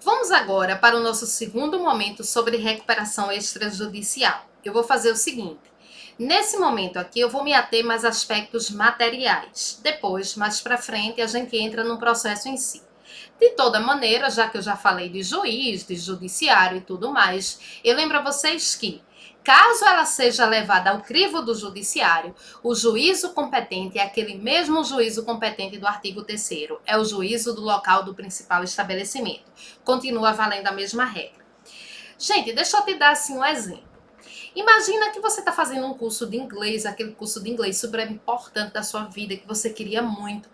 Vamos agora para o nosso segundo momento sobre recuperação extrajudicial. Eu vou fazer o seguinte. Nesse momento aqui, eu vou me ater mais aspectos materiais. Depois, mais para frente, a gente entra no processo em si. De toda maneira, já que eu já falei de juiz, de judiciário e tudo mais, eu lembro a vocês que, caso ela seja levada ao crivo do judiciário, o juízo competente é aquele mesmo juízo competente do artigo 3º, é o juízo do local do principal estabelecimento. Continua valendo a mesma regra. Gente, deixa eu te dar assim um exemplo. Imagina que você está fazendo um curso de inglês, aquele curso de inglês super importante da sua vida, que você queria muito.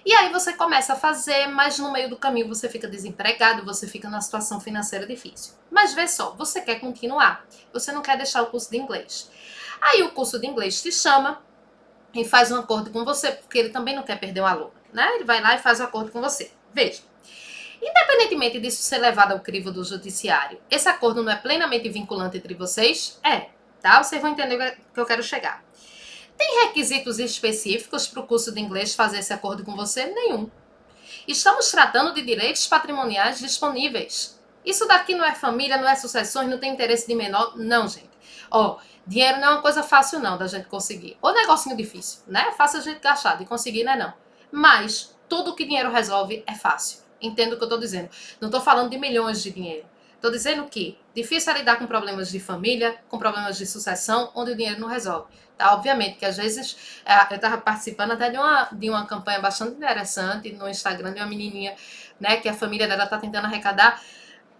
E aí você começa a fazer, mas no meio do caminho você fica desempregado, você fica numa situação financeira difícil. Mas vê só, você quer continuar, você não quer deixar o curso de inglês. Aí o curso de inglês te chama e faz um acordo com você, porque ele também não quer perder o aluno, né? Ele vai lá e faz um acordo com você. Veja. Independentemente disso ser levado ao crivo do judiciário, esse acordo não é plenamente vinculante entre vocês? É, tá? Vocês vão entender o que eu quero chegar. Tem requisitos específicos para o curso de inglês fazer esse acordo com você? Nenhum. Estamos tratando de direitos patrimoniais disponíveis. Isso daqui não é família, não é sucessões, não tem interesse de menor. Não, gente. Ó, dinheiro não é uma coisa fácil não da gente conseguir. Ou negocinho difícil, né? Fácil a gente gastar, de conseguir não é não. Mas tudo que dinheiro resolve é fácil. Entendo o que eu estou dizendo. Não estou falando de milhões de dinheiro. Estou dizendo que difícil é lidar com problemas de família, com problemas de sucessão, onde o dinheiro não resolve. Tá? Obviamente que às vezes eu estava participando até de uma campanha bastante interessante no Instagram de uma menininha, né, que a família dela está tentando arrecadar.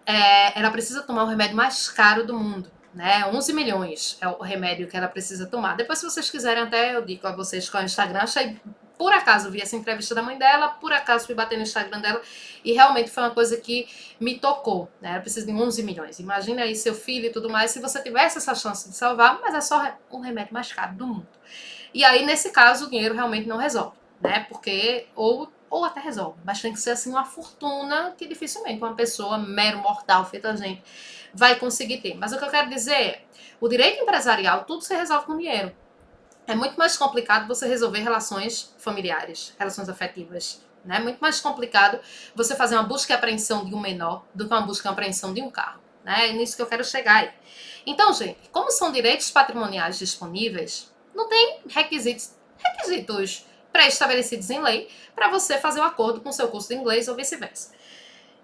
Ela precisa tomar o remédio mais caro do mundo. Né? 11 milhões é o remédio que ela precisa tomar. Depois, se vocês quiserem, até eu digo a vocês qual é o Instagram. Achei, por acaso, vi essa entrevista da mãe dela, por acaso fui bater no Instagram dela e realmente foi uma coisa que me tocou. Né? Ela precisa de 11 milhões. Imagina aí seu filho e tudo mais, se você tivesse essa chance de salvar, mas é só o remédio mais caro do mundo. E aí, nesse caso, o dinheiro realmente não resolve, né? Porque, ou até resolve, mas tem que ser assim uma fortuna que dificilmente uma pessoa mero mortal feita a gente vai conseguir ter. Mas o que eu quero dizer é, o direito empresarial, tudo se resolve com dinheiro. É muito mais complicado você resolver relações familiares, relações afetivas. É muito mais complicado você fazer uma busca e apreensão de um menor do que uma busca e apreensão de um carro. Né? É nisso que eu quero chegar aí. Então, gente, como são direitos patrimoniais disponíveis, não tem requisitos pré-estabelecidos em lei para você fazer um acordo com o seu curso de inglês ou vice-versa.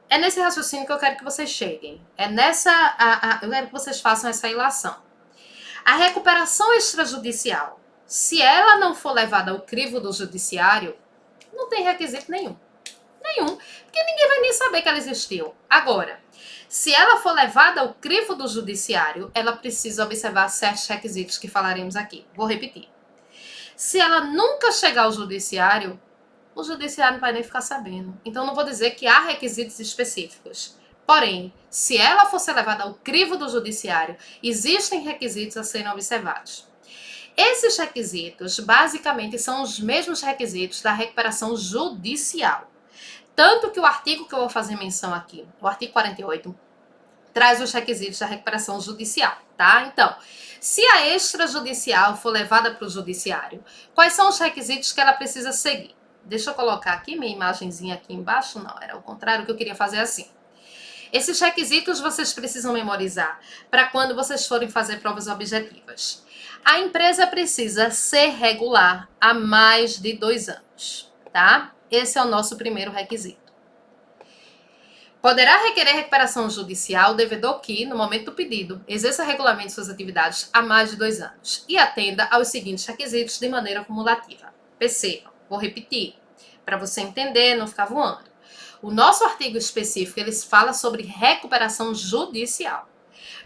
É nesse raciocínio que eu quero que vocês cheguem. Eu quero que vocês façam essa ilação. A recuperação extrajudicial, se ela não for levada ao crivo do judiciário, não tem requisito nenhum. Nenhum. Porque ninguém vai nem saber que ela existiu. Agora, se ela for levada ao crivo do judiciário, ela precisa observar certos requisitos que falaremos aqui. Vou repetir. Se ela nunca chegar ao judiciário, o judiciário não vai nem ficar sabendo. Então, não vou dizer que há requisitos específicos. Porém, se ela fosse levada ao crivo do judiciário, existem requisitos a serem observados. Esses requisitos, basicamente, são os mesmos requisitos da recuperação judicial. Tanto que o artigo que eu vou fazer menção aqui, o artigo 48, traz os requisitos da recuperação judicial, tá? Então, se a extrajudicial for levada para o judiciário, quais são os requisitos que ela precisa seguir? Deixa eu colocar aqui minha imagenzinha aqui embaixo. Não, era o contrário que eu queria fazer assim. Esses requisitos vocês precisam memorizar para quando vocês forem fazer provas objetivas. A empresa precisa ser regular há mais de 2 anos, tá? Esse é o nosso primeiro requisito. Poderá requerer recuperação judicial o devedor que, no momento do pedido, exerça regularmente suas atividades há mais de 2 anos e atenda aos seguintes requisitos de maneira cumulativa. Percebam, vou repetir, para você entender, não ficar voando. O nosso artigo específico, ele fala sobre recuperação judicial.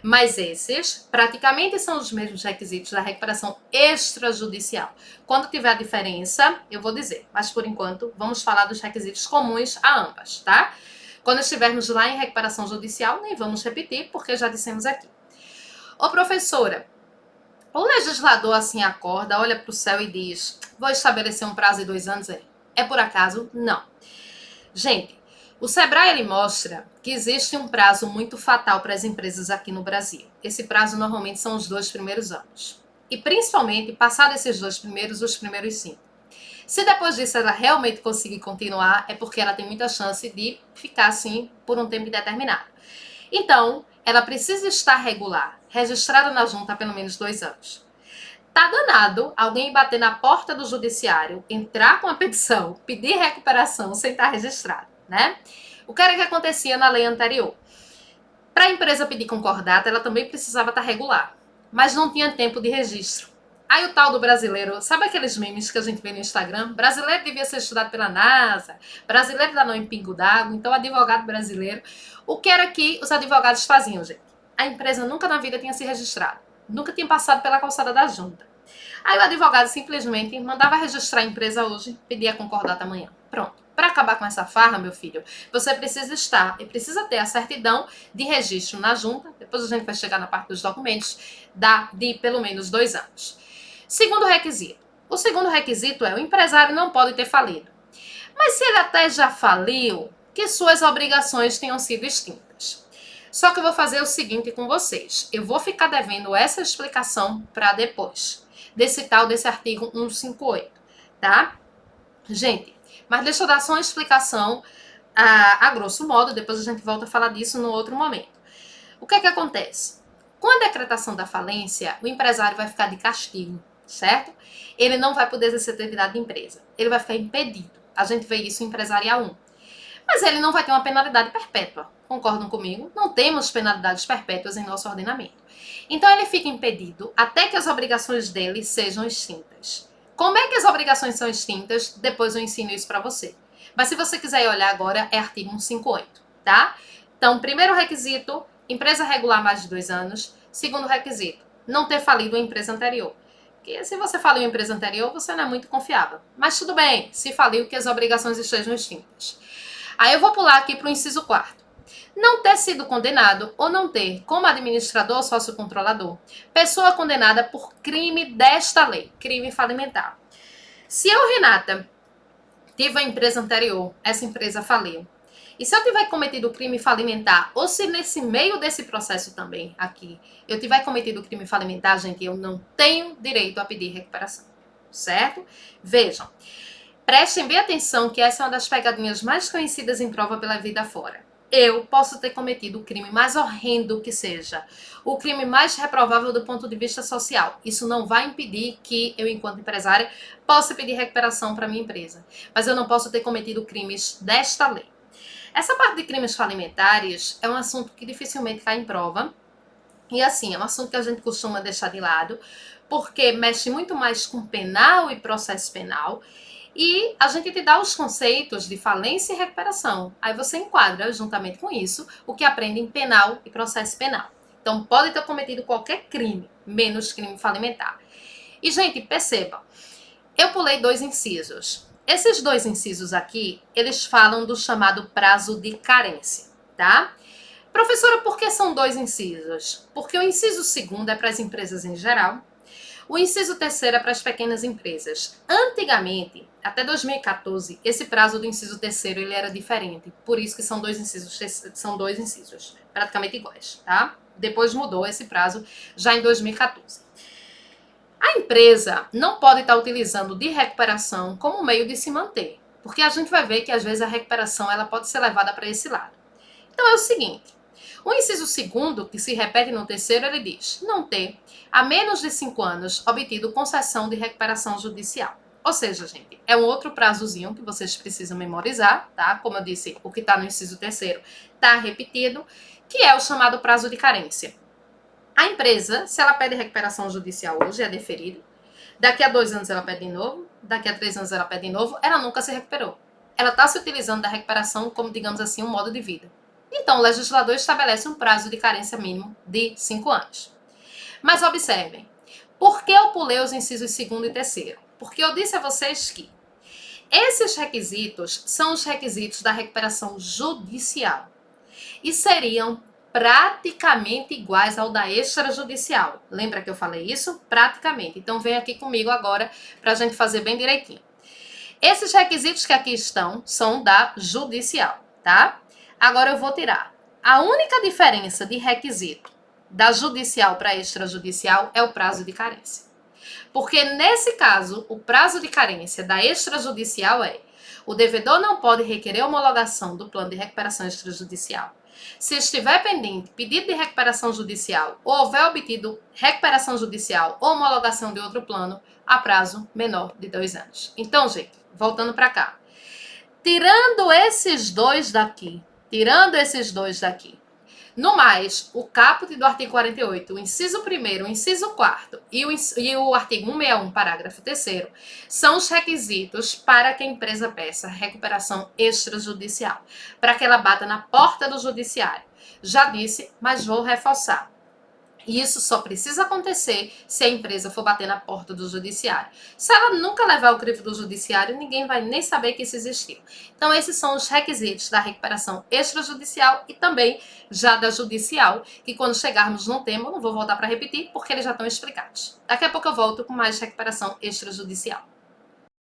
Mas esses, praticamente, são os mesmos requisitos da recuperação extrajudicial. Quando tiver a diferença, eu vou dizer. Mas, por enquanto, vamos falar dos requisitos comuns a ambas, tá? Quando estivermos lá em recuperação judicial, nem vamos repetir, porque já dissemos aqui. Ô, professora, o legislador assim acorda, olha para o céu e diz, vou estabelecer um prazo de 2 anos? É por acaso? Não. Gente, o Sebrae ele mostra que existe um prazo muito fatal para as empresas aqui no Brasil. Esse prazo normalmente são os 2 primeiros anos. E principalmente, passados esses 2 primeiros, os primeiros 5. Se depois disso ela realmente conseguir continuar, é porque ela tem muita chance de ficar assim por um tempo indeterminado. Então, ela precisa estar regular, registrada na junta há pelo menos 2 anos. Tá danado alguém bater na porta do judiciário, entrar com a petição, pedir recuperação sem estar registrado, né? O que era que acontecia na lei anterior? Para a empresa pedir concordata, ela também precisava estar regular, mas não tinha tempo de registro. Aí o tal do brasileiro, sabe aqueles memes que a gente vê no Instagram? Brasileiro devia ser estudado pela NASA, brasileiro dá nome em pingo d'água, então advogado brasileiro. O que era que os advogados faziam, gente? A empresa nunca na vida tinha se registrado, nunca tinha passado pela calçada da junta. Aí o advogado simplesmente mandava registrar a empresa hoje, pedia concordata amanhã. Pronto. Para acabar com essa farra, meu filho, você precisa estar e precisa ter a certidão de registro na junta, depois a gente vai chegar na parte dos documentos, de pelo menos 2 anos. Segundo requisito. O segundo requisito é o empresário não pode ter falido. Mas se ele até já faliu, que suas obrigações tenham sido extintas. Só que eu vou fazer o seguinte com vocês. Eu vou ficar devendo essa explicação para depois. Desse artigo 158, tá? Gente, mas deixa eu dar só uma explicação a grosso modo, depois a gente volta a falar disso no outro momento. O que é que acontece? Com a decretação da falência, o empresário vai ficar de castigo, certo? Ele não vai poder exercer atividade de empresa. Ele vai ficar impedido. A gente vê isso em Empresarial 1. Mas ele não vai ter uma penalidade perpétua. Concordam comigo? Não temos penalidades perpétuas em nosso ordenamento. Então ele fica impedido até que as obrigações dele sejam extintas. Como é que as obrigações são extintas? Depois eu ensino isso para você. Mas se você quiser olhar agora, é artigo 158, tá? Então, primeiro requisito, empresa regular mais de 2 anos. Segundo requisito, não ter falido a empresa anterior. Porque se você faliu a empresa anterior, você não é muito confiável. Mas tudo bem, se faliu, que as obrigações estejam extintas. Aí eu vou pular aqui para o inciso 4º. Não ter sido condenado ou não ter, como administrador ou sócio-controlador, pessoa condenada por crime desta lei, crime falimentar. Se eu, Renata, tive a empresa anterior, essa empresa faliu, e se eu tiver cometido crime falimentar, ou se nesse meio desse processo também, aqui, eu tiver cometido crime falimentar, gente, eu não tenho direito a pedir recuperação, certo? Vejam, prestem bem atenção que essa é uma das pegadinhas mais conhecidas em prova pela vida fora. Eu posso ter cometido o crime mais horrendo que seja, o crime mais reprovável do ponto de vista social. Isso não vai impedir que eu, enquanto empresária, possa pedir recuperação para minha empresa. Mas eu não posso ter cometido crimes desta lei. Essa parte de crimes falimentares é um assunto que dificilmente cai em prova. E assim, é um assunto que a gente costuma deixar de lado, porque mexe muito mais com penal e processo penal. E a gente te dá os conceitos de falência e recuperação. Aí você enquadra, juntamente com isso, o que aprende em penal e processo penal. Então, pode ter cometido qualquer crime, menos crime falimentar. E, gente, perceba, eu pulei 2 incisos. Esses 2 incisos aqui, eles falam do chamado prazo de carência, tá? Professora, por que são 2 incisos? Porque o inciso 2º é para as empresas em geral. O inciso 3º é para as pequenas empresas. Antigamente, até 2014, esse prazo do inciso 3º ele era diferente. Por isso que são 2 incisos, praticamente iguais, tá? Depois mudou esse prazo já em 2014. A empresa não pode estar utilizando de recuperação como meio de se manter, porque a gente vai ver que às vezes a recuperação ela pode ser levada para esse lado. Então é o seguinte, o inciso 2º, que se repete no 3º, ele diz não ter, há menos de 5 anos, obtido concessão de recuperação judicial. Ou seja, gente, é um outro prazozinho que vocês precisam memorizar, tá? Como eu disse, o que está no inciso 3º está repetido, que é o chamado prazo de carência. A empresa, se ela pede recuperação judicial hoje, é deferido. Daqui a 2 anos ela pede de novo, daqui a 3 anos ela pede de novo, ela nunca se recuperou. Ela está se utilizando da recuperação como, digamos assim, um modo de vida. Então, o legislador estabelece um prazo de carência mínimo de 5 anos. Mas observem, por que eu pulei os incisos 2º e 3º? Porque eu disse a vocês que esses requisitos são os requisitos da recuperação judicial e seriam praticamente iguais ao da extrajudicial. Lembra que eu falei isso? Praticamente. Então, vem aqui comigo agora para a gente fazer bem direitinho. Esses requisitos que aqui estão são da judicial, tá? Agora eu vou tirar. A única diferença de requisito da judicial para extrajudicial é o prazo de carência. Porque nesse caso, o prazo de carência da extrajudicial é: o devedor não pode requerer homologação do plano de recuperação extrajudicial se estiver pendente pedido de recuperação judicial ou houver obtido recuperação judicial ou homologação de outro plano a prazo menor de 2 anos. Então, gente, voltando para cá. Tirando esses dois daqui, no mais, o caput do artigo 48, o inciso 1º, o inciso 4º e o artigo 161, parágrafo 3º, são os requisitos para que a empresa peça recuperação extrajudicial, para que ela bata na porta do judiciário. Já disse, mas vou reforçar. E isso só precisa acontecer se a empresa for bater na porta do judiciário. Se ela nunca levar o crivo do judiciário, ninguém vai nem saber que isso existiu. Então, esses são os requisitos da recuperação extrajudicial e também já da judicial, que quando chegarmos no tema, eu não vou voltar para repetir, porque eles já estão explicados. Daqui a pouco eu volto com mais recuperação extrajudicial.